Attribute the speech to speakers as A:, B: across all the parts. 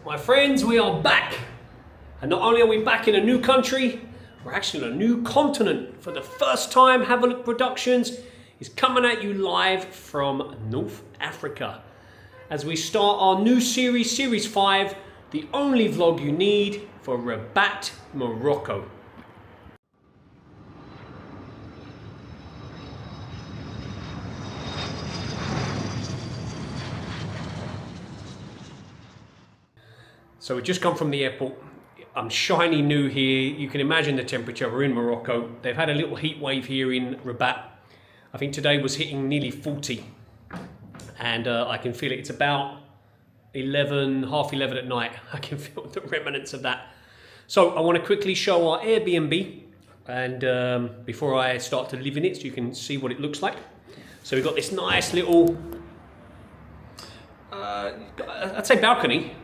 A: My friends, we are back. And not only are we back in a new country, we're actually on a new continent. For the first time, Have a Look Productions is coming at you live from North Africa. As we start our new series, Series 5, the only vlog you need for Rabat, Morocco. So we've just come from the airport. I'm shiny new here. You can imagine the temperature. We're in Morocco. They've had a little heat wave here in Rabat. I think today was hitting nearly 40. And I can feel it. It's about 11, half 11 at night. I can feel the remnants of that. So I want to quickly show our Airbnb. And before I start to live in it, so you can see what it looks like. So we've got this nice little, I'd say balcony.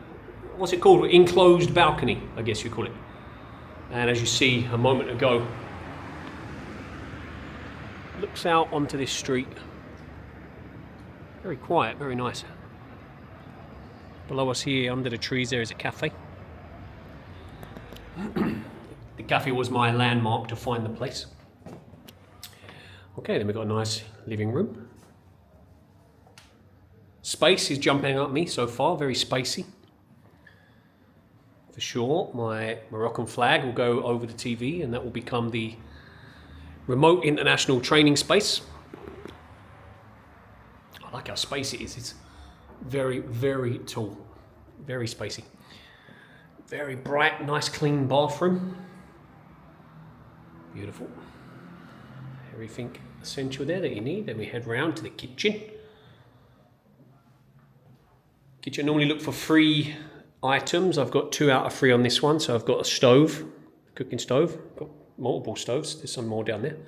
A: What's it called? Enclosed balcony, I guess you call it. And as you see a moment ago, looks out onto this street. Very quiet, very nice. Below us here, under the trees, there is a cafe. The cafe was my landmark to find the place. Okay, then we've got a nice living room. Space is jumping out at me so far, very spacey. For sure, my Moroccan flag will go over the TV and that will become the remote international training space. I like how spacey it is. It's very, very tall, very spacey. Very bright, nice clean bathroom. Beautiful. Everything essential there that you need. Then we head round to the kitchen. Kitchen normally look for free items. I've got 2 out of 3 on this one. So I've got a stove, cooking stove, got multiple stoves. There's some more down there.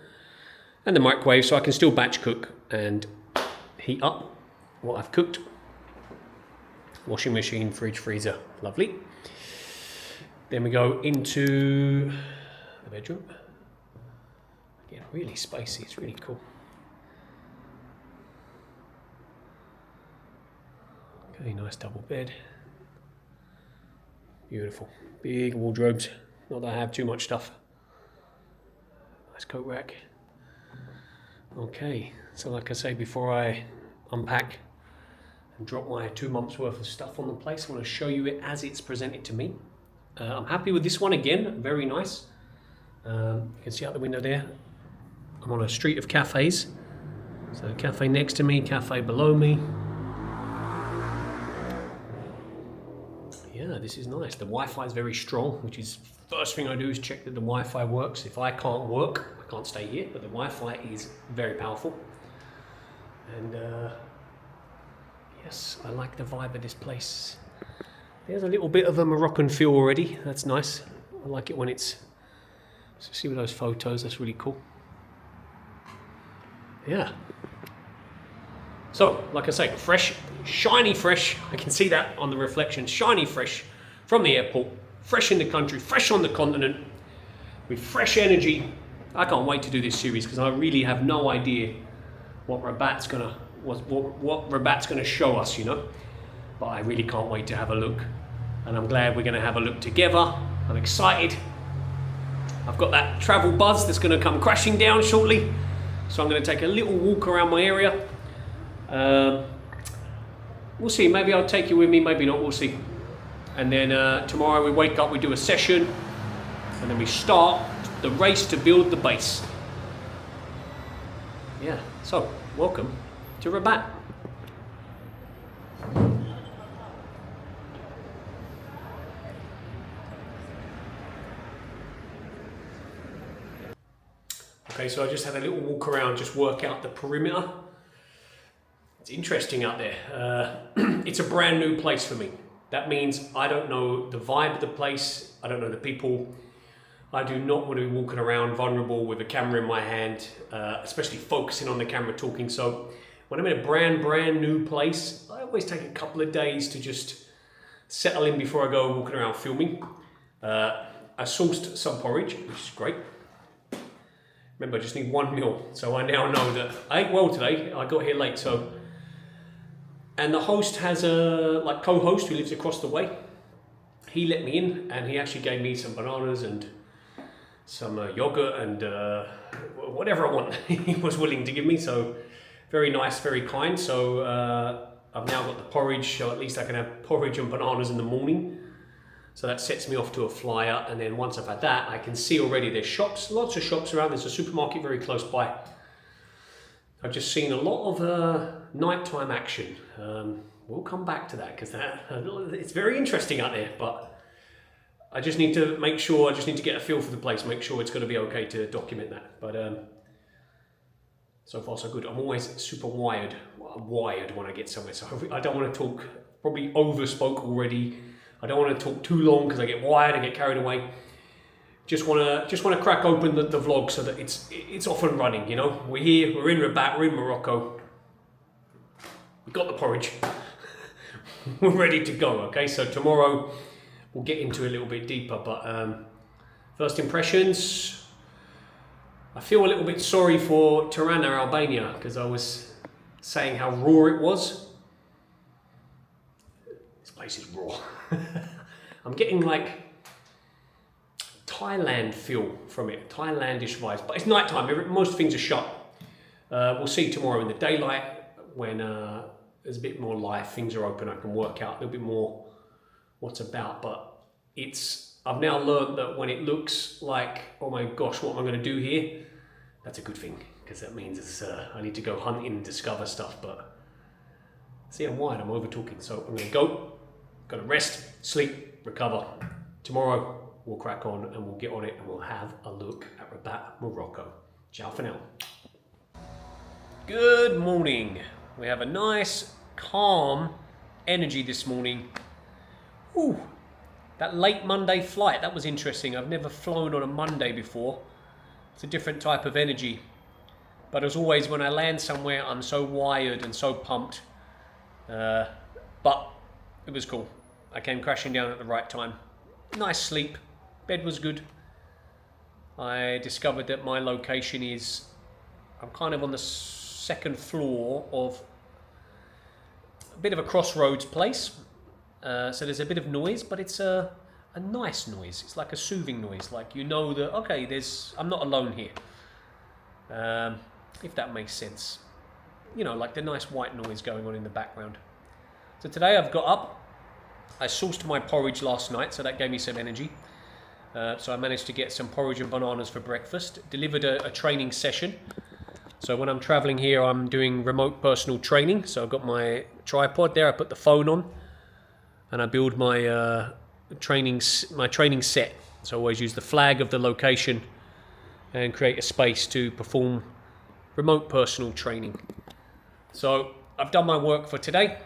A: And the microwave, so I can still batch cook and heat up what I've cooked. Washing machine, fridge, freezer, lovely. Then we go into the bedroom. Again, really spacey, it's really cool. Okay, nice double bed. Beautiful. Big wardrobes. Not that I have too much stuff. Nice coat rack. Okay, so like I say, before I unpack and drop my 2 months worth of stuff on the place, I want to show you it as it's presented to me. I'm happy with this one again, very nice. You can see out the window there, I'm on a street of cafes. So cafe next to me, cafe below me. Yeah, this is nice. The Wi-Fi is very strong, which is first thing I do is check that the Wi-Fi works. If I can't work, I can't stay here, but the Wi-Fi is very powerful. And yes, I like the vibe of this place. There's a little bit of a Moroccan feel already. That's nice. I like it when it's, so see with those photos, that's really cool. Yeah. So, like I say, fresh, shiny fresh. I can see that on the reflection. Shiny fresh from the airport. Fresh in the country, fresh on the continent. With fresh energy. I can't wait to do this series because I really have no idea what Rabat's gonna show us, you know. But I really can't wait to have a look. And I'm glad we're gonna have a look together. I'm excited. I've got that travel buzz that's gonna come crashing down shortly. So I'm gonna take a little walk around my area. We'll see, maybe I'll take you with me, maybe not, we'll see. And then tomorrow we wake up, we do a session, and then we start the race to build the base. Yeah, so welcome to Rabat. Okay, so I just had a little walk around, just work out the perimeter. It's interesting out there. It's a brand new place for me. That means I don't know the vibe of the place. I don't know the people. I do not want to be walking around vulnerable with a camera in my hand, especially focusing on the camera talking. So when I'm in a brand new place, I always take a couple of days to just settle in before I go walking around filming. I sourced some porridge, which is great. Remember, I just need 1 meal. So I now know that I ate well today. I got here late, so. And the host has a co-host who lives across the way. he let me in, and he actually gave me some bananas and some yogurt and whatever I want. He was willing to give me, so very nice, very kind. So I've now got the porridge, so at least I can have porridge and bananas in the morning. So that sets me off to a flyer, and then once I've had that, I can see already there's shops, lots of shops around. There's a supermarket very close by. I've just seen a lot of nighttime action. We'll come back to that because it's very interesting out there, but I just need to make sure, I just need to get a feel for the place, make sure it's going to be okay to document that. But so far so good. I'm always super wired when I get somewhere, so I don't want to talk, probably overspoke already. I don't want to talk too long because I get wired, I get carried away. Just want to crack open the vlog so that it's off and running, you know. We're here, we're in Rabat, we're in Morocco. We got the porridge. We're ready to go, okay? So tomorrow we'll get into it a little bit deeper, but first impressions, I feel a little bit sorry for Tirana, Albania, because I was saying how raw it was. This place is raw. I'm getting like Thailand feel from it, Thailandish vibes, but it's nighttime, most things are shut. We'll see tomorrow in the daylight when there's a bit more life, things are open, I can work out a little bit more what's about, but I've now learned that when it looks like, oh my gosh, what am I going to do here? That's a good thing, because that means I need to go hunting and discover stuff, but see, I'm wired, I'm over talking, so I'm going to go, going to rest, sleep, recover. Tomorrow we'll crack on and we'll get on it and we'll have a look at Rabat, Morocco. Ciao for now. Good morning. We have a nice, calm energy this morning. Ooh, that late Monday flight, that was interesting. I've never flown on a Monday before. It's a different type of energy. But as always, when I land somewhere, I'm so wired and so pumped. But it was cool. I came crashing down at the right time. Nice sleep. Bed was good. I discovered that my location is, I'm kind of on the second floor of a bit of a crossroads place. So there's a bit of noise, but it's a nice noise. It's like a soothing noise. Like, you know that, okay, I'm not alone here. If that makes sense. You know, like the nice white noise going on in the background. So today I've got up. I sourced my porridge last night, so that gave me some energy. So I managed to get some porridge and bananas for breakfast. Delivered a training session. So when I'm traveling here, I'm doing remote personal training. So I've got my tripod there. I put the phone on, and I build my training set. So I always use the flag of the location and create a space to perform remote personal training. So I've done my work for today.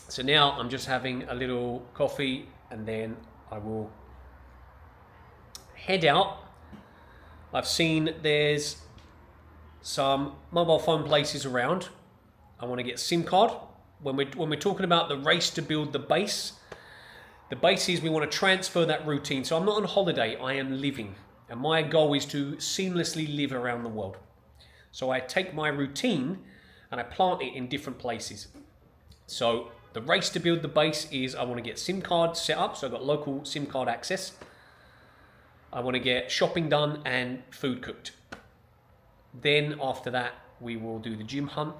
A: So now I'm just having a little coffee, and then I will head out. I've seen there's some mobile phone places around. I want to get a SIM card. When we're talking about the race to build the base is we want to transfer that routine. So I'm not on holiday, I am living. And my goal is to seamlessly live around the world. So I take my routine and I plant it in different places. So the race to build the base is I want to get SIM card set up, so I've got local SIM card access. I want to get shopping done and food cooked. Then after that, we will do the gym hunt,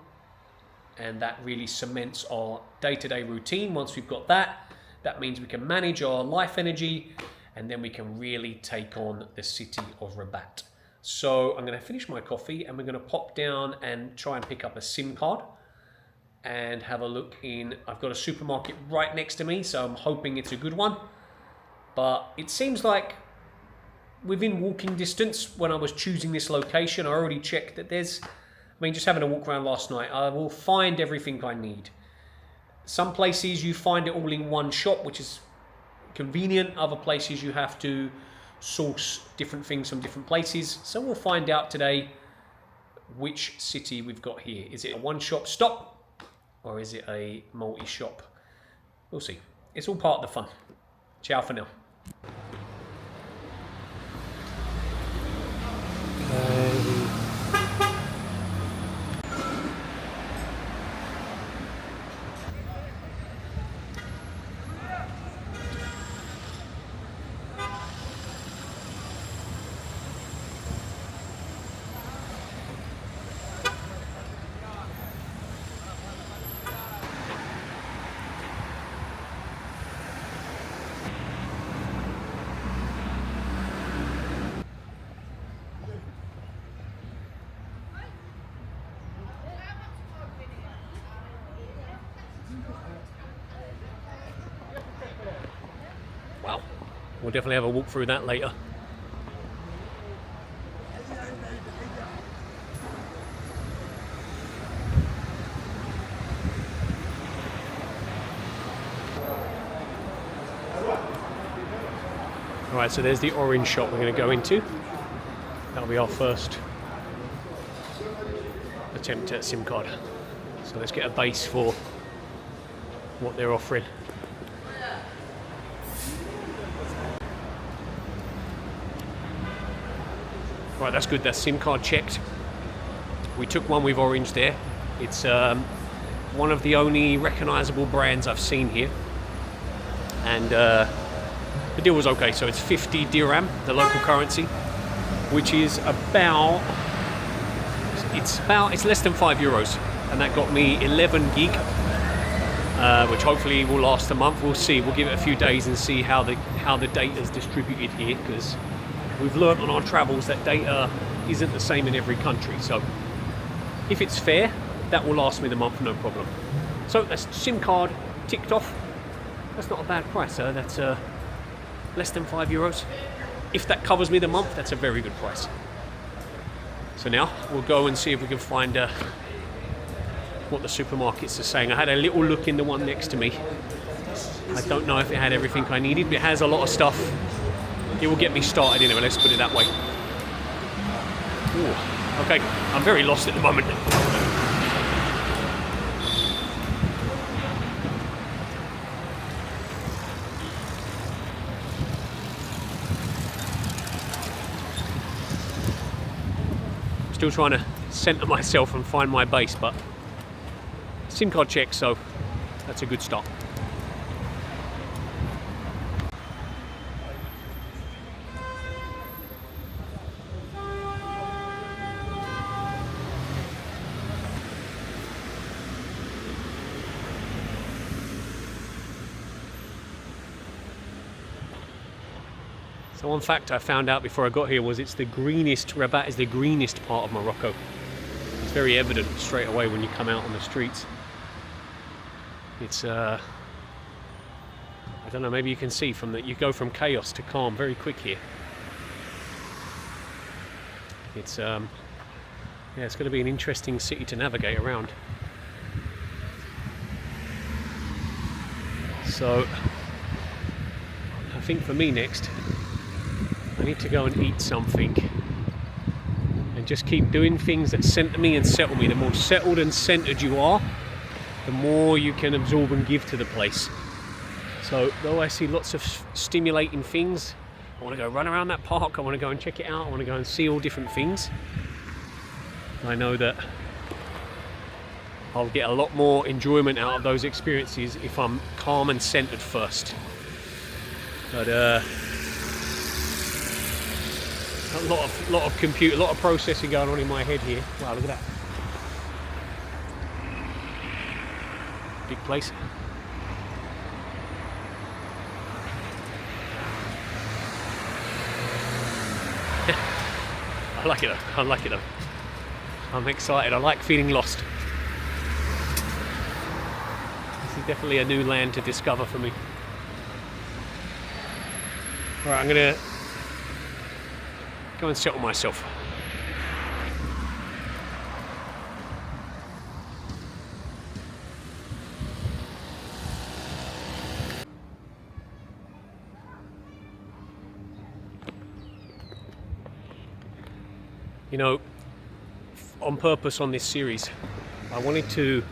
A: and that really cements our day-to-day routine. Once we've got that, that means we can manage our life energy, and then we can really take on the city of Rabat. So I'm going to finish my coffee, and we're going to pop down and try and pick up a SIM card and have a look in. I've got a supermarket right next to me, so I'm hoping it's a good one. But it seems like within walking distance, when I was choosing this location, I already checked that just having a walk around last night, I will find everything I need. Some places you find it all in one shop, which is convenient. Other places you have to source different things from different places. So we'll find out today which city we've got here. Is it a one-shop stop or is it a multi-shop? We'll see. It's all part of the fun. Ciao for now. we'll definitely have a walk through that later. Alright, so there's the orange shop we're going to go into. That'll be our first attempt at SIM card. So let's get a base for what they're offering. Right, that's good. That's SIM card checked. We took one with orange there. It's one of the only recognizable brands I've seen here. And the deal was okay. So it's 50 dirham, the local currency, which is about, it's less than €5. And that got me 11 gig, which hopefully will last a month. We'll see. We'll give it a few days and see how the data is distributed here, because we've learned on our travels that data isn't the same in every country. So if it's fair, that will last me the month, no problem. So that's SIM card ticked off. That's not a bad price, sir. That's less than €5. If that covers me the month, that's a very good price. So now we'll go and see if we can find what the supermarkets are saying. I had a little look in the one next to me. I don't know if it had everything I needed, but it has a lot of stuff. It will get me started anyway, let's put it that way. Ooh, okay, I'm very lost at the moment. Still trying to center myself and find my base, but SIM card check, so that's a good start. So one fact I found out before I got here was it's the greenest, Rabat is the greenest part of Morocco. It's very evident straight away when you come out on the streets. It's, I don't know, maybe you can see from that you go from chaos to calm very quick here. It's, yeah, it's going to be an interesting city to navigate around. So, I think for me next, I need to go and eat something and just keep doing things that center me and settle me. The more settled and centered you are, the more you can absorb and give to the place. So though I see lots of stimulating things, I want to go run around that park, I want to go and check it out, I want to go and see all different things. I know that I'll get a lot more enjoyment out of those experiences if I'm calm and centered first. But a lot of computer, a lot of processing going on in my head here. Wow, look at that. Big place. I like it though. I like it though. I'm excited. I like feeling lost. This is definitely a new land to discover for me. Alright, I'm gonna go and settle myself. You know, on purpose on this series, I wanted to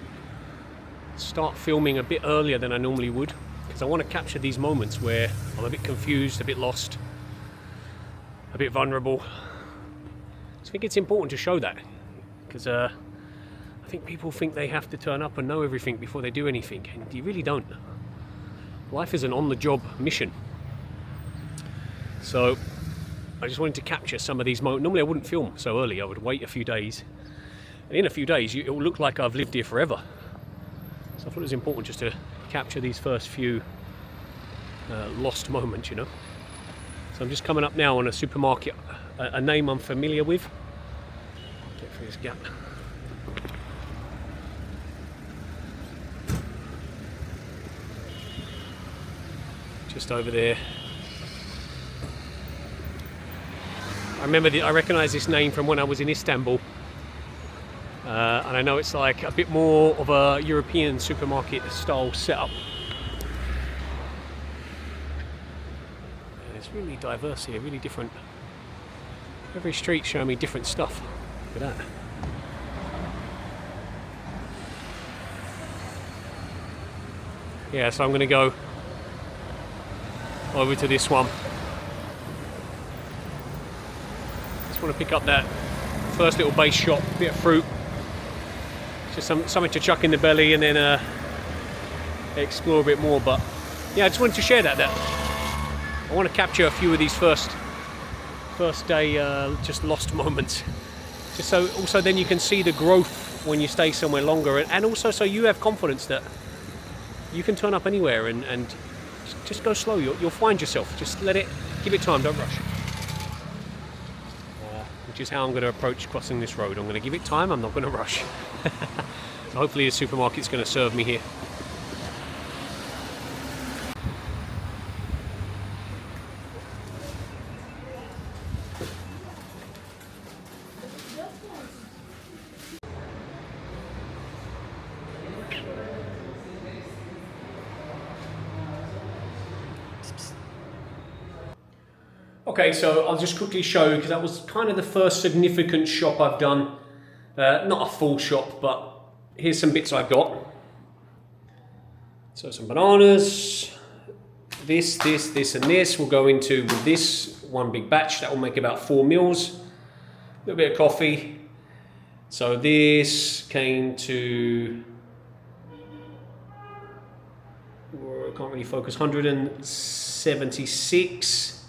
A: start filming a bit earlier than I normally would, because I want to capture these moments where I'm a bit confused, a bit lost, a bit vulnerable. So I think it's important to show that, because I think people think they have to turn up and know everything before they do anything, and you really don't. Life is an on-the-job mission. So I just wanted to capture some of these moments. Normally I wouldn't film so early, I would wait a few days. And in a few days, it will look like I've lived here forever. So I thought it was important just to capture these first few lost moments, you know. So I'm just coming up now on a supermarket, a name I'm familiar with. Get through this gap. Just over there. I recognise this name from when I was in Istanbul. And I know it's like a bit more of a European supermarket style setup. And it's really diverse here, really different. Every street showing me different stuff. Look at that. Yeah, so I'm going to go over to this one. Just want to pick up that first little base shop, bit of fruit. Just something to chuck in the belly and then explore a bit more. But yeah, I just wanted to share that I want to capture a few of these first day just lost moments, just so also then you can see the growth when you stay somewhere longer, and also so you have confidence that you can turn up anywhere and just go slow. You'll find yourself. Just give it time, don't rush. Which is how I'm going to approach crossing this road. I'm going to give it time, I'm not going to rush. So hopefully the supermarket's going to serve me here. Okay, so I'll just quickly show you, because that was kind of the first significant shop I've done. Not a full shop, but here's some bits I've got. So some bananas, this and this will go into with this one big batch. That will make about 4 meals. A little bit of coffee. So this came to, I can't really focus, 176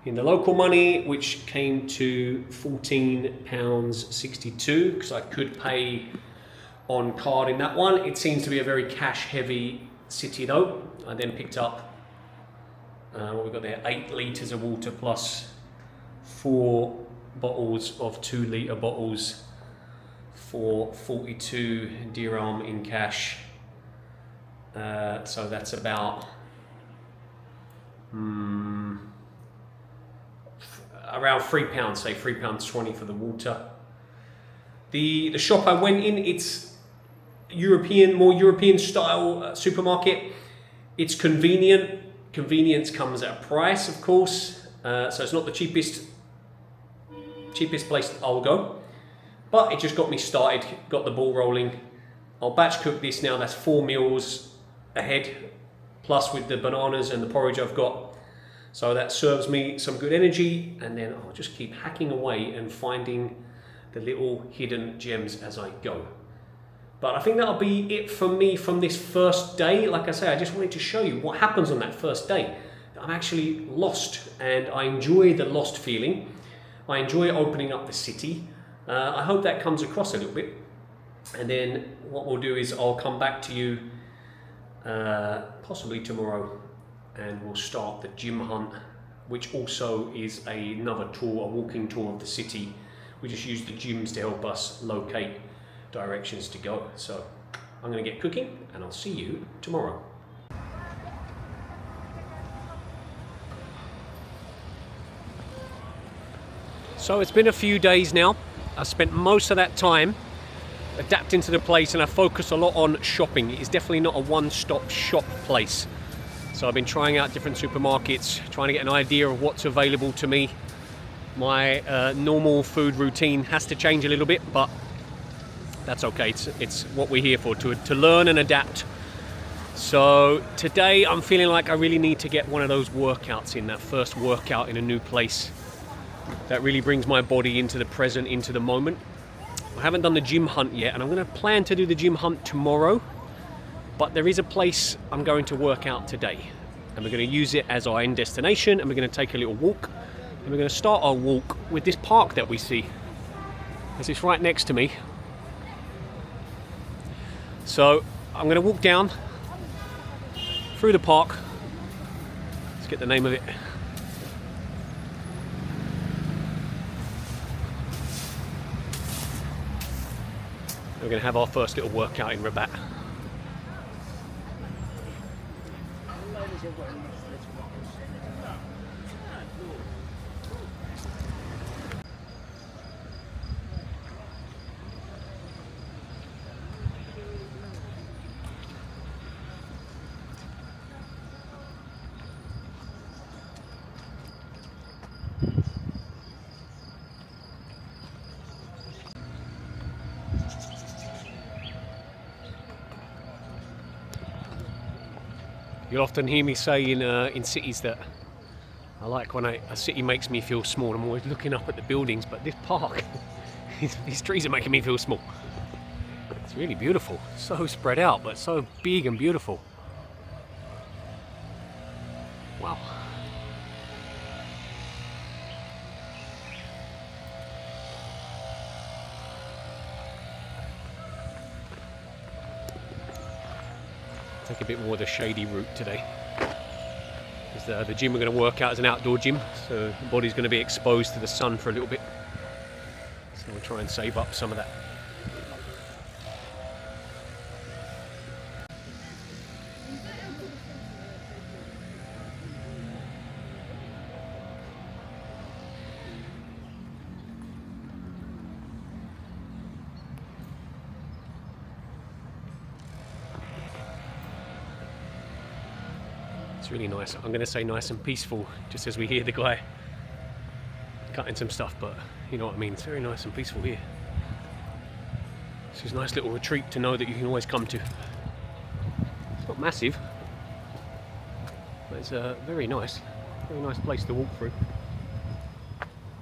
A: in the local money, which came to £14.62, because I could pay on card in that one. It seems to be a very cash heavy city though. I then picked up what we've got there, 8 litres of water plus 4 bottles of 2 litre bottles for 42 dirham in cash. So that's about around £3, say £3.20 for the water. The shop I went in, it's more European style supermarket. It's convenient. Convenience comes at a price, of course. So it's not the cheapest place I'll go, but it just got me started, got the ball rolling. I'll batch cook this now. That's 4 meals ahead, plus with the bananas and the porridge I've got. So that serves me some good energy, and then I'll just keep hacking away and finding the little hidden gems as I go. But I think that'll be it for me from this first day. Like I say, I just wanted to show you what happens on that first day. I'm actually lost, and I enjoy the lost feeling. I enjoy opening up the city. I hope that comes across a little bit. And then what we'll do is I'll come back to you possibly tomorrow, and we'll start the gym hunt, which also is another tour, a walking tour of the city. We just use the gyms to help us locate directions to go. So I'm going to get cooking, and I'll see you tomorrow. So it's been a few days now. I spent most of that time adapting to the place, and I focused a lot on shopping. It's definitely not a one-stop shop place. So I've been trying out different supermarkets, trying to get an idea of what's available to me. My normal food routine has to change a little bit, but that's okay. It's what we're here for, to learn and adapt. So today I'm feeling like I really need to get one of those workouts in, that first workout in a new place. That really brings my body into the present, into the moment. I haven't done the gym hunt yet, and I'm going to plan to do the gym hunt tomorrow. But there is a place I'm going to work out today, and we're going to use it as our end destination, and we're going to take a little walk, and we're going to start our walk with this park that we see, as it's right next to me. So I'm going to walk down through the park. Let's get the name of it. We're going to have our first little workout in Rabat. You'll often hear me say in cities that I like when a city makes me feel small. I'm always looking up at the buildings, but this park, these trees are making me feel small. It's really beautiful, so spread out, but so big and beautiful. Wow. Take a bit more of the shady route today. Because the gym we're going to work out is an outdoor gym, so the body's going to be exposed to the sun for a little bit. So we'll try and save up some of that. It's really nice. I'm going to say nice and peaceful, just as we hear the guy cutting some stuff, but you know what I mean. It's very nice and peaceful here. This is a nice little retreat to know that you can always come to. It's not massive, but it's a very nice place to walk through.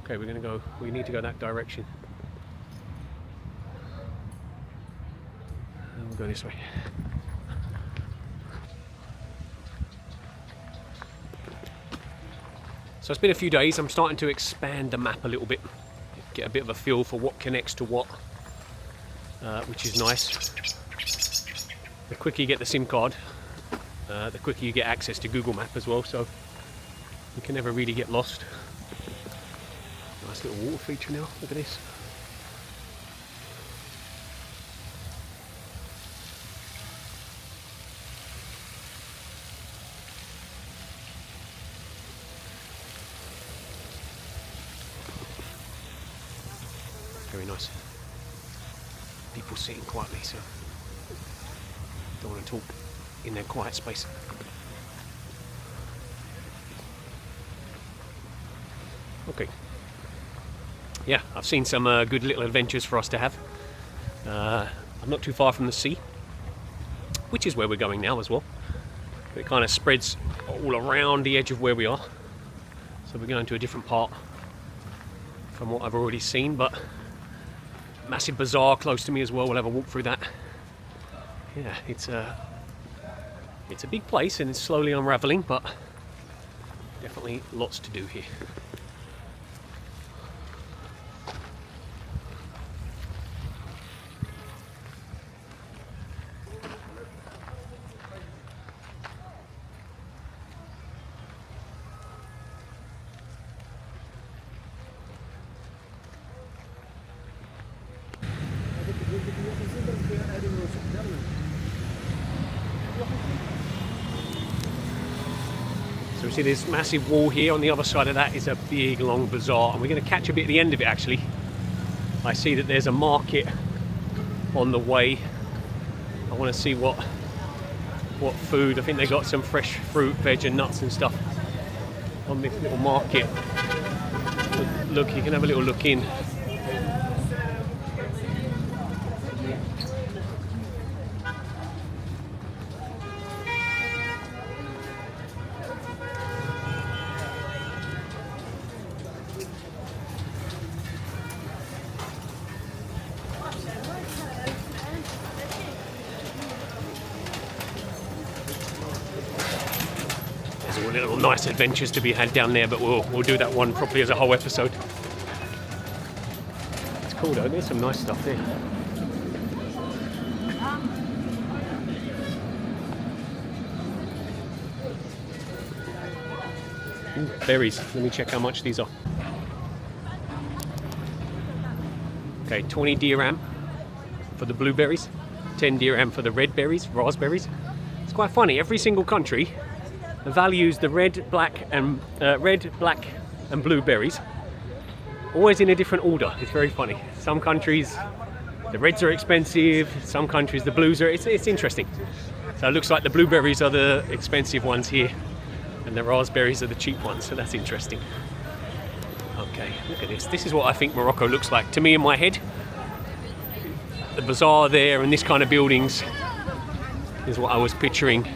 A: Okay, we need to go that direction. And we'll go this way. So it's been a few days. I'm starting to expand the map a little bit, get a bit of a feel for what connects to what, which is nice. The quicker you get the SIM card, the quicker you get access to Google Map as well, so you can never really get lost. Nice little water feature now, look at this. Very nice. People sitting quietly, so don't want to talk in their quiet space. Okay. Yeah, I've seen some good little adventures for us to have. I'm not too far from the sea, which is where we're going now as well. It kind of spreads all around the edge of where we are. So we're going to a different part from what I've already seen, but massive bazaar close to me as well. We'll have a walk through that. Yeah, it's a big place and it's slowly unraveling, but definitely lots to do here. So we see this massive wall here. On the other side of that is a big long bazaar, and we're going to catch a bit at the end of it actually. I see that there's a market on the way. I want to see what food. I think they got some fresh fruit, veg and nuts and stuff on this little market. Look, you can have a little look in. There's all little nice adventures to be had down there, but we'll do that one properly as a whole episode. It's cool though, there's some nice stuff there. Ooh, berries, let me check how much these are. Okay, 20 dirham for the blueberries, 10 dirham for the red berries, raspberries. It's quite funny, every single country values the red, black and blue berries, always in a different order. It's very funny. Some countries the reds are expensive, some countries the blues are. It's interesting. So it looks like the blueberries are the expensive ones here, and the raspberries are the cheap ones. So that's interesting. Okay, look at this. This is what I think Morocco looks like to me in my head. The bazaar there and this kind of buildings is what I was picturing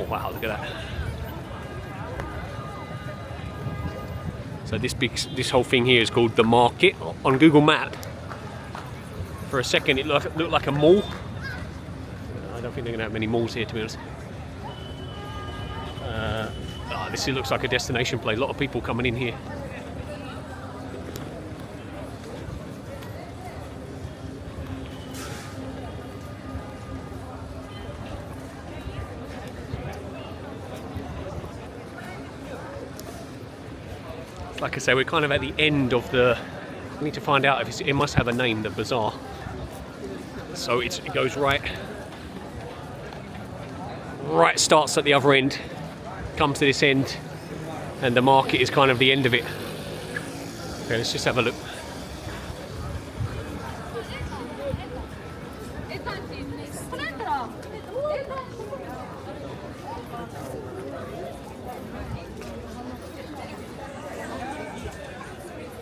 A: wow, look at that. So this whole thing here is called the market on Google Map. For a second it looked like a mall. I don't think they're going to have many malls here, to be honest. This looks like a destination place. A lot of people coming in here. Like I say, we're kind of at the end of the... I need to find out if it must have a name, the bazaar. So it goes right, starts at the other end, comes to this end, and the market is kind of the end of it. Okay, let's just have a look.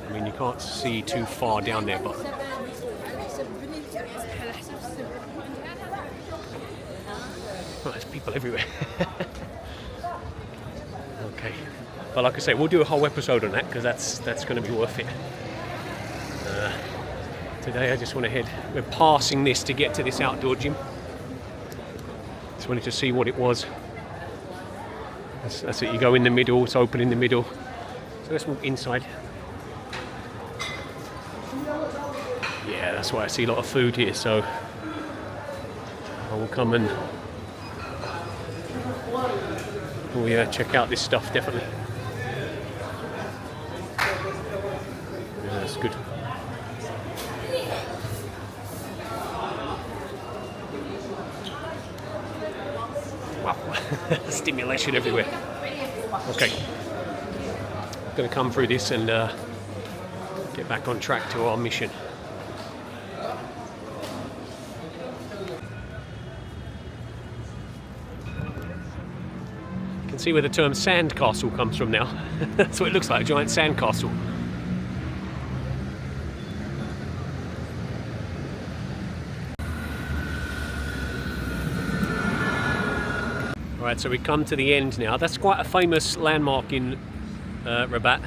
A: I mean, you can't see too far down there, but oh, there's people everywhere. Okay, but like I say, we'll do a whole episode on that because that's going to be worth it. Today I just want to head. We're passing this to get to this outdoor gym. Just wanted to see what it was. That's it. You go in the middle. It's open in the middle. So let's walk inside. Yeah, that's why I see a lot of food here. So I will come and check out this stuff, definitely. Yeah, that's good. Wow, stimulation everywhere. Okay, gonna come through this and get back on track to our mission. See where the term sandcastle comes from now. That's what it looks like, a giant sandcastle. Alright, so we come to the end now. That's quite a famous landmark in Rabat.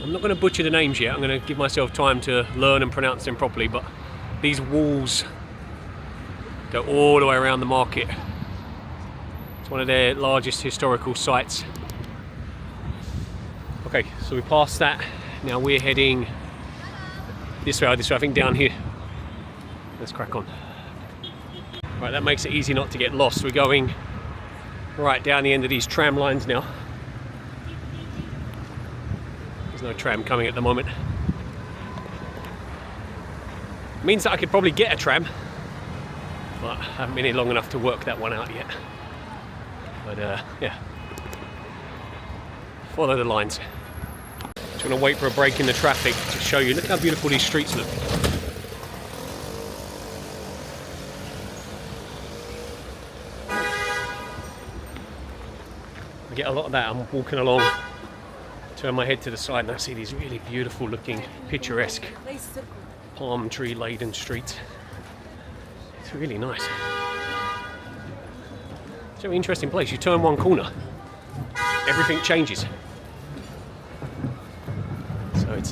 A: I'm not going to butcher the names yet. I'm going to give myself time to learn and pronounce them properly, but these walls go all the way around the market. One of their largest historical sites. Okay, so we passed that. Now we're heading this way, I think down here. Let's crack on. Right, that makes it easy not to get lost. We're going right down the end of these tram lines now. There's no tram coming at the moment. It means that I could probably get a tram, but I haven't been here long enough to work that one out yet. But yeah, follow the lines. Just going to wait for a break in the traffic to show you. Look how beautiful these streets look. I get a lot of that. I'm walking along, turn my head to the side, and I see these really beautiful looking, picturesque, palm tree laden streets. It's really nice. It's an interesting place. You turn one corner, everything changes. So it's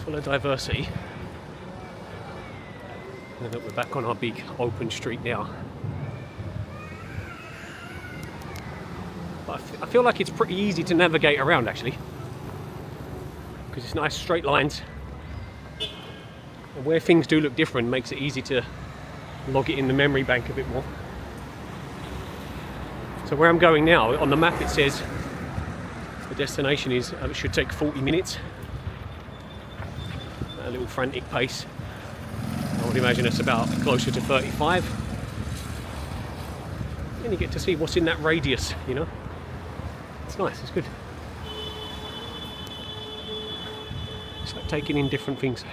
A: full of diversity. And look, we're back on our big open street now. But I feel like it's pretty easy to navigate around actually, because it's nice straight lines. And where things do look different makes it easy to log it in the memory bank a bit more. So where I'm going now, on the map it says the destination is, it should take 40 minutes. A little frantic pace. I would imagine it's about closer to 35. And you get to see what's in that radius, you know. It's nice, it's good. It's like taking in different things.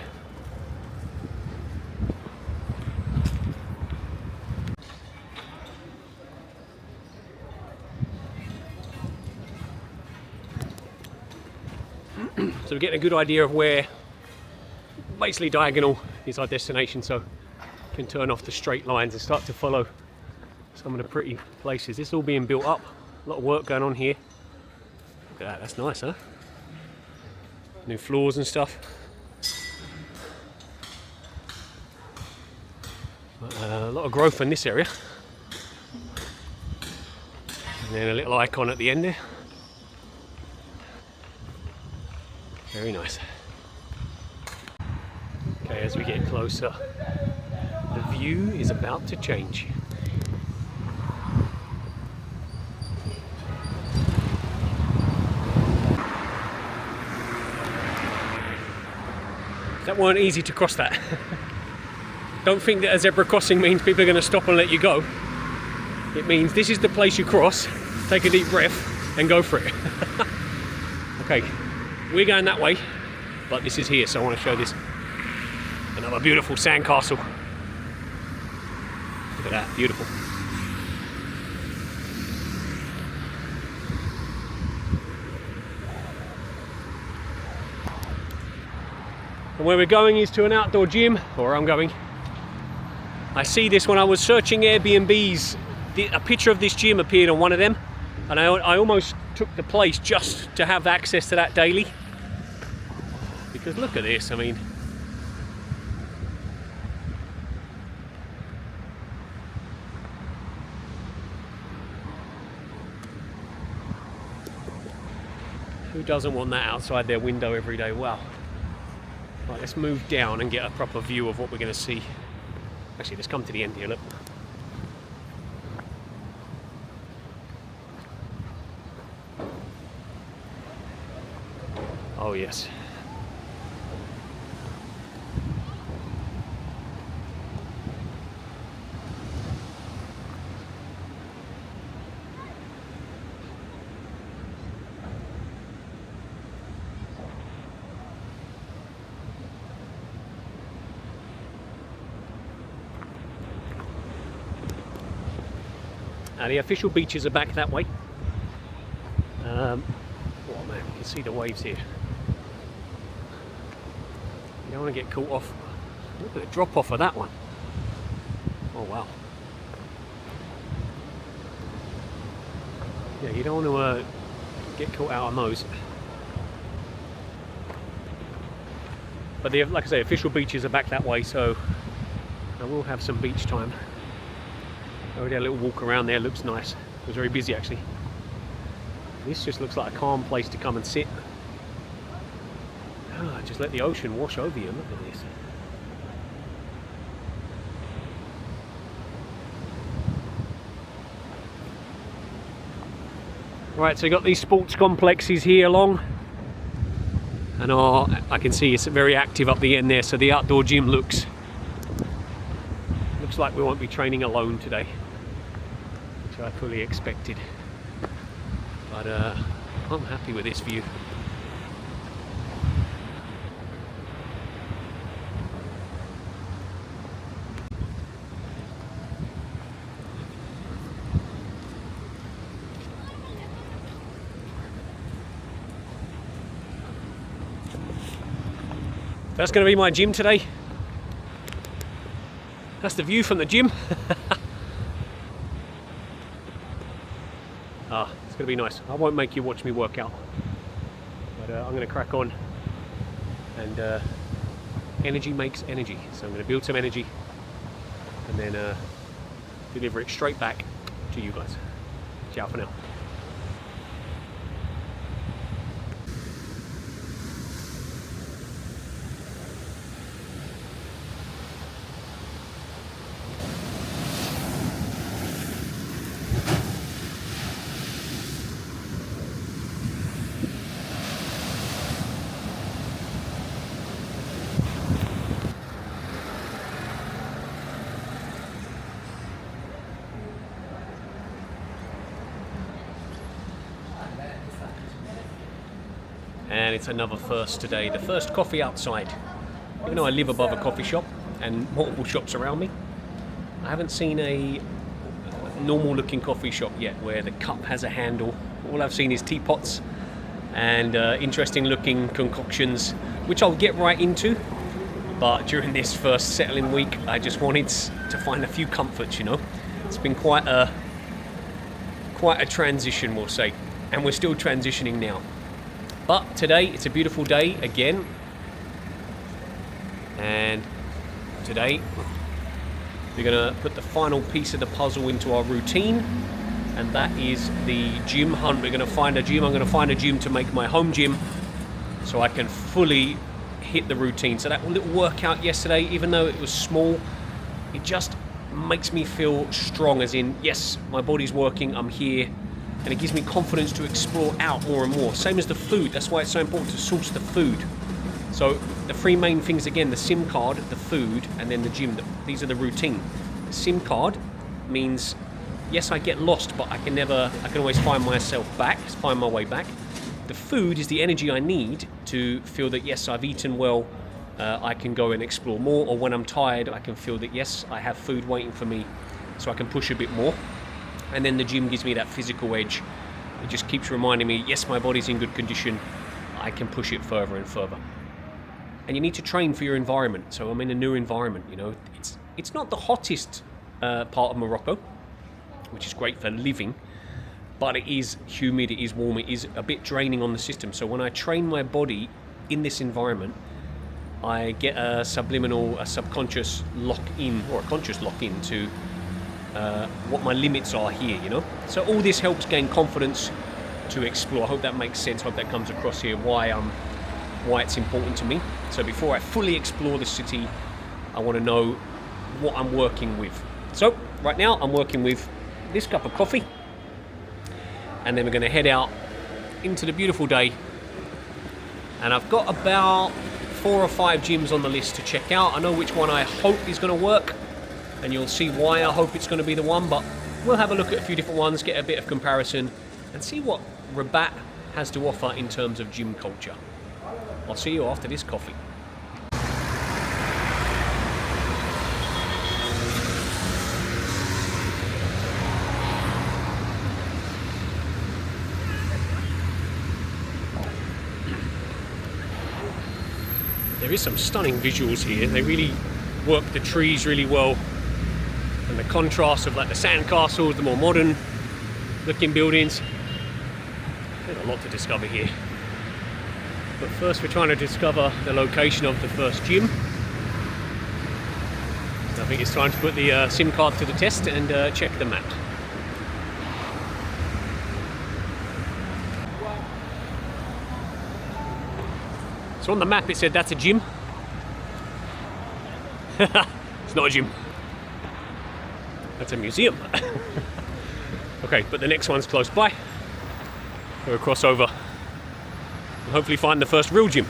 A: So we're getting a good idea of where, basically diagonal is our destination, so we can turn off the straight lines and start to follow some of the pretty places. This is all being built up. A lot of work going on here. Look at that, that's nice, huh? New floors and stuff. A lot of growth in this area. And then a little icon at the end there. Very nice. Okay, as we get closer, the view is about to change. That weren't easy to cross that. Don't think that a zebra crossing means people are going to stop and let you go. It means this is the place you cross, take a deep breath and go for it. Okay, we're going that way, but this is here, so I want to show this. Another beautiful sandcastle. Look at that, beautiful. And where we're going is to an outdoor gym, or I'm going. I see this when I was searching Airbnbs. A picture of this gym appeared on one of them, and I almost took the place just to have access to that daily. Because look at this, I mean. Who doesn't want that outside their window every day? Wow. Right, let's move down and get a proper view of what we're going to see. Actually, let's come to the end here, look. Oh yes. The official beaches are back that way. Oh man, you can see the waves here. You don't want to get caught off. Look at the drop off of that one. Oh wow. Yeah, you don't want to get caught out on those. But like I say, official beaches are back that way, so I will have some beach time. Already had a little walk around there, looks nice. It was very busy actually. This just looks like a calm place to come and sit. Oh, just let the ocean wash over you, look at this. Right, so you got these sports complexes here along. And I can see it's very active up the end there, so the outdoor gym looks like we won't be training alone today. Which I fully expected, but I'm happy with this view. That's going to be my gym today. That's the view from the gym. It's going to be nice. I won't make you watch me work out, but I'm going to crack on, and energy makes energy, so I'm going to build some energy and then deliver it straight back to you guys. Ciao for now. And it's another first today, the first coffee outside. Even though I live above a coffee shop and multiple shops around me, I haven't seen a normal looking coffee shop yet where the cup has a handle. All I've seen is teapots and interesting looking concoctions, which I'll get right into. But during this first settling week, I just wanted to find a few comforts, you know. It's been quite a transition, we'll say, and we're still transitioning now. But today, it's a beautiful day again, and today we're going to put the final piece of the puzzle into our routine, and that is the gym hunt. We're going to find a gym. I'm going to find a gym to make my home gym so I can fully hit the routine. So that little workout yesterday, even though it was small, it just makes me feel strong, as in, yes, my body's working, I'm here, and it gives me confidence to explore out more and more. Same as the food. That's why it's so important to source the food. So the three main things again: the SIM card, the food, and then the gym. These are the routine. The SIM card means, yes, I get lost, but I can always find myself back, find my way back. The food is the energy I need to feel that, yes, I've eaten well, I can go and explore more, or when I'm tired, I can feel that, yes, I have food waiting for me, so I can push a bit more. And then the gym gives me that physical edge. It just keeps reminding me, yes, my body's in good condition, I can push it further and further. And you need to train for your environment. So I'm in a new environment, you know. It's not the hottest part of Morocco, which is great for living, but it is humid, it is warm, it is a bit draining on the system. So when I train my body in this environment, I get a subconscious lock-in, or a conscious lock-in to what my limits are here, you know. So all this helps gain confidence to explore. I hope that makes sense. I hope that comes across here, why it's important to me. So before I fully explore the city, I want to know what I'm working with. So right now I'm working with this cup of coffee, and then we're going to head out into the beautiful day. And I've got about 4 or 5 gyms on the list to check out. I know which one I hope is going to work, and you'll see why I hope it's going to be the one, but we'll have a look at a few different ones, get a bit of comparison, and see what Rabat has to offer in terms of gym culture. I'll see you after this coffee. There is some stunning visuals here. They really work the trees really well, and the contrast of like the sand castles, the more modern looking buildings. There's a lot to discover here. But first we're trying to discover the location of the first gym. I think it's time to put the SIM card to the test and check the map. So on the map it said that's a gym. It's not a gym. That's a museum. Okay, but the next one's close by. We'll cross over and hopefully find the first real gym.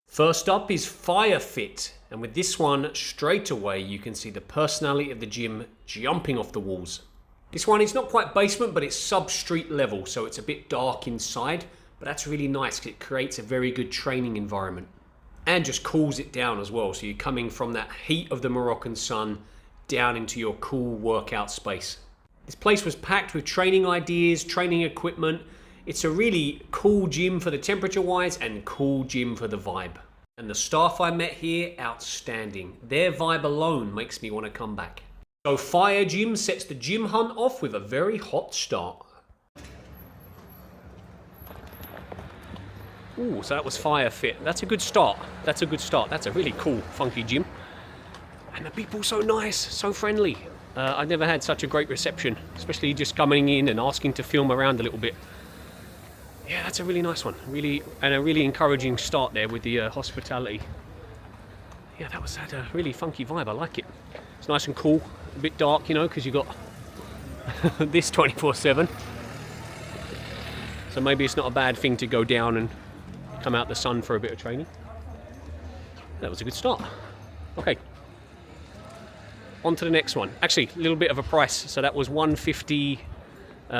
A: First up is Fire Fit, and with this one straight away you can see the personality of the gym jumping off the walls. This one is not quite basement, but it's sub-street level, so it's a bit dark inside, but that's really nice because it creates a very good training environment and just cools it down as well. So you're coming from that heat of the Moroccan sun down into your cool workout space. This place was packed with training ideas, training equipment. It's a really cool gym for the temperature wise and cool gym for the vibe. And the staff I met here, outstanding. Their vibe alone makes me want to come back. So Fire Gym sets the gym hunt off with a very hot start. Ooh, so that was Fire Fit. That's a good start. That's a good start. That's a really cool, funky gym. And the people so nice, so friendly. I've never had such a great reception, especially just coming in and asking to film around a little bit. Yeah, that's a really nice one. And a really encouraging start there with the hospitality. Yeah, that had a really funky vibe. I like it. It's nice and cool, a bit dark, you know, because you've got this 24/7. So maybe it's not a bad thing to go down and come out the sun for a bit of training. That was a good start. Okay. On to the next one. Actually, a little bit of a price. So that was 150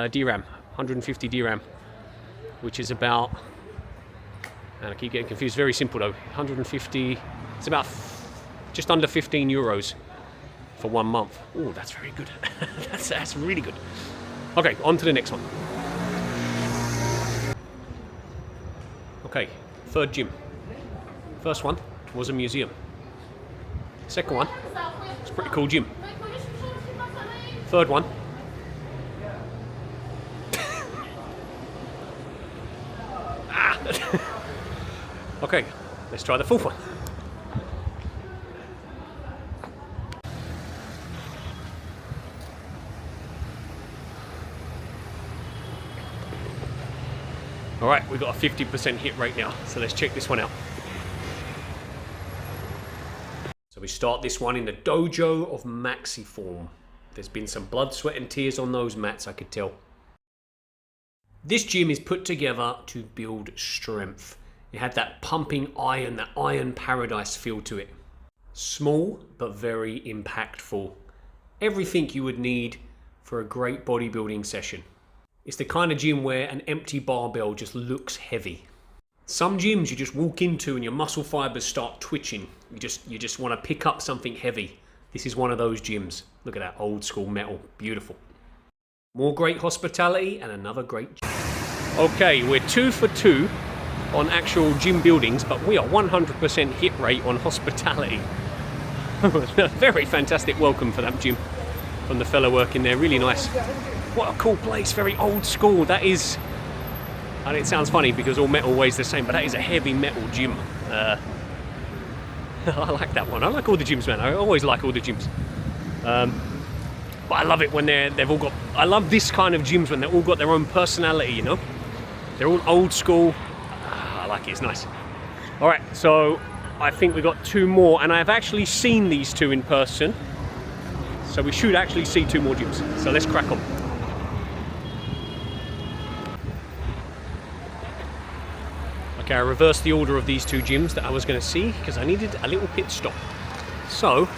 A: dirham, 150 dirham, which is about, and I keep getting confused, very simple though, 150, it's about just under 15 euros for 1 month. Oh, that's very good. that's really good. Okay, on to the next one. Okay, third gym. First one was a museum. Second one. It's a pretty cool gym. Third one. Okay, let's try the fourth one. Alright, we've got a 50% hit rate now, so let's check this one out. So we start this one in the dojo of Maxiform. There's been some blood, sweat and tears on those mats, I could tell. This gym is put together to build strength. It had that pumping iron, that iron paradise feel to it. Small, but very impactful. Everything you would need for a great bodybuilding session. It's the kind of gym where an empty barbell just looks heavy. Some gyms you just walk into and your muscle fibers start twitching. You just want to pick up something heavy. This is one of those gyms. Look at that old school metal, beautiful. More great hospitality and another great gym. Okay, we're 2 for 2 on actual gym buildings, but we are 100% hit rate on hospitality. Very fantastic welcome for that gym from the fella working there, really nice. What a cool place, very old school. That is, and it sounds funny because all metal weighs the same, but that is a heavy metal gym. I like that one. I like all the gyms, man. I always like all the gyms. But I love it when they've all got, I love this kind of gyms when they've all got their own personality, you know? They're all old school. I like it, it's nice. All right, so I think we got 2 more, and I've actually seen these 2 in person. So we should actually see 2 more gyms. So let's crack on. Okay, I reversed the order of these 2 gyms that I was going to see because I needed a little pit stop. So,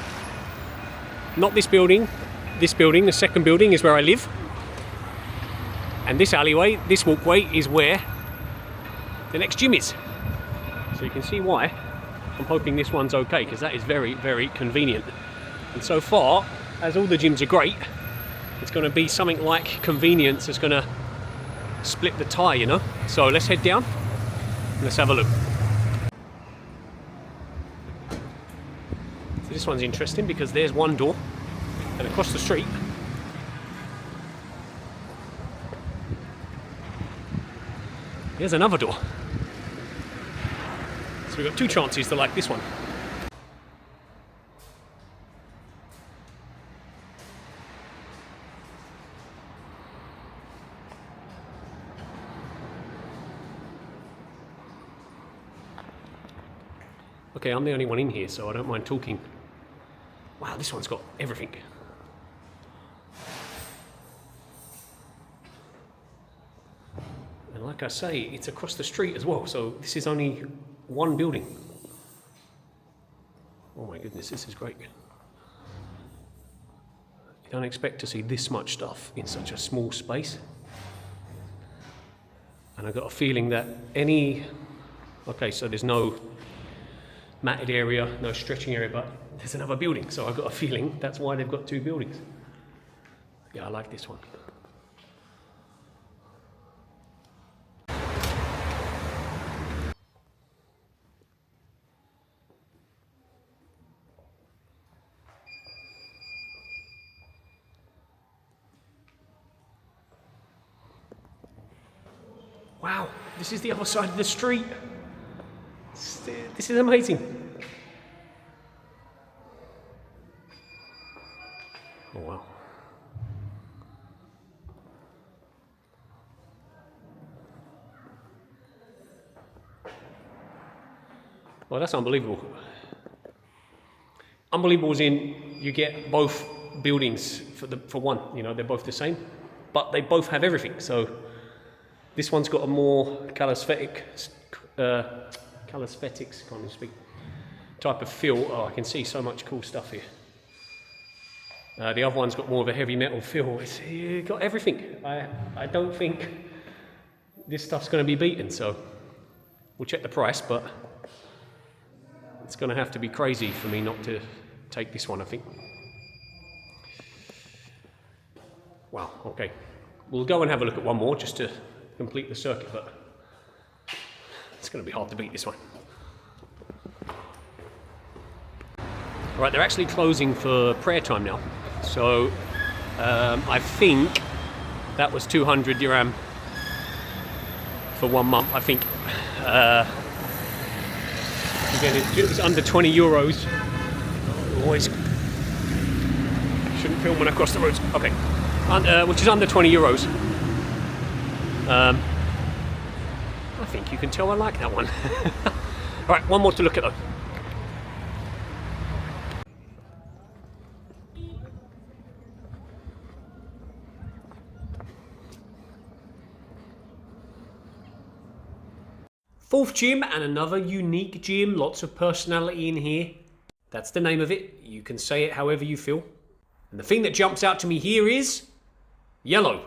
A: not this building. This building, the second building, is where I live. And this alleyway, this walkway, is where the next gym is. So you can see why I'm hoping this one's okay, because that is very, very convenient. And so far, as all the gyms are great, it's going to be something like convenience that's going to split the tie, you know? So let's head down and let's have a look. So this one's interesting because there's one door, and across the street here's another door. So we've got 2 chances to like this one. Okay, I'm the only one in here, so I don't mind talking. Wow, this one's got everything. And like I say, it's across the street as well, so this is only one building. Oh my goodness, this is great. You don't expect to see this much stuff in such a small space. And I got a feeling that okay, so there's no matted area, no stretching area, but there's another building, so I've got a feeling that's why they've got 2 buildings. Yeah, I like this one. Wow, this is the other side of the street. This is amazing. Oh wow. Well, that's unbelievable. Unbelievable as in you get both buildings for one, you know, they're both the same, but they both have everything. So this one's got a more calisthenics, can't even speak, type of feel. Oh, I can see so much cool stuff here. The other one's got more of a heavy metal feel. It's got everything. I don't think this stuff's going to be beaten, so we'll check the price, but it's going to have to be crazy for me not to take this one, I think. Wow, okay. We'll go and have a look at one more just to complete the circuit, but it's going to be hard to beat this one. Right, they're actually closing for prayer time now. So I think that was 200 dirham for 1 month. I think again, it's under 20 euros. Always shouldn't film when I cross the roads. Okay, which is under 20 euros. I think you can tell I like that one. All right, one more to look at though. Fourth gym, and another unique gym, lots of personality in here. That's the name of it. You can say it however you feel. And the thing that jumps out to me here is yellow.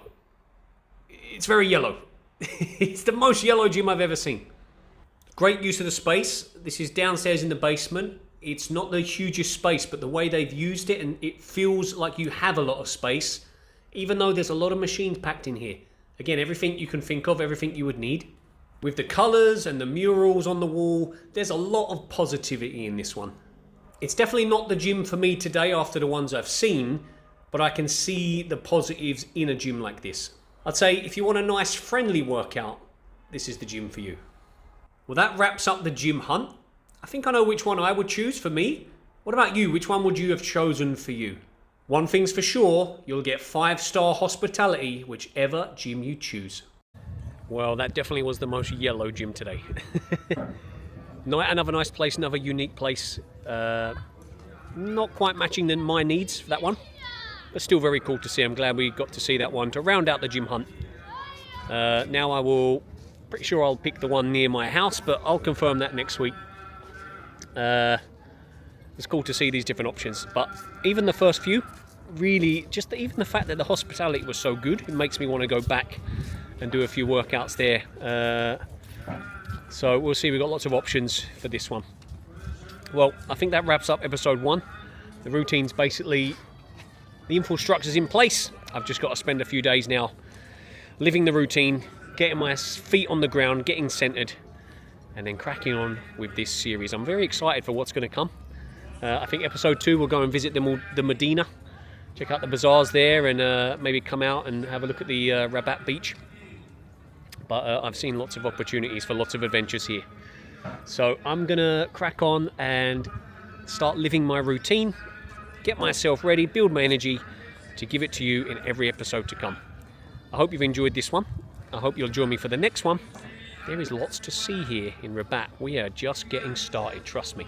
A: It's very yellow. It's the most yellow gym I've ever seen. Great use of the space. This is downstairs in the basement. It's not the hugest space, but the way they've used it, and it feels like you have a lot of space, even though there's a lot of machines packed in here. Again, everything you can think of, everything you would need. With the colours and the murals on the wall, there's a lot of positivity in this one. It's definitely not the gym for me today after the ones I've seen, but I can see the positives in a gym like this. I'd say if you want a nice friendly workout, this is the gym for you. Well, that wraps up the gym hunt. I think I know which one I would choose for me. What about you? Which one would you have chosen for you? One thing's for sure, you'll get 5-star hospitality whichever gym you choose. Well, that definitely was the most yellow gym today. Another nice place, another unique place. Not quite matching my needs for that one, but still very cool to see. I'm glad we got to see that one to round out the gym hunt. Now pretty sure I'll pick the one near my house, but I'll confirm that next week. It's cool to see these different options, but even the first few, really, even the fact that the hospitality was so good, it makes me want to go back and do a few workouts there. So we'll see, we've got lots of options for this one. Well, I think that wraps up episode 1. The routine's basically, the infrastructure's in place. I've just got to spend a few days now living the routine, getting my feet on the ground, getting centered, and then cracking on with this series. I'm very excited for what's going to come. I think episode 2 we'll go and visit the Medina, check out the bazaars there, and maybe come out and have a look at the Rabat beach. But I've seen lots of opportunities for lots of adventures here. So I'm gonna crack on and start living my routine, get myself ready, build my energy to give it to you in every episode to come. I hope you've enjoyed this one. I hope you'll join me for the next one. There is lots to see here in Rabat. We are just getting started, trust me.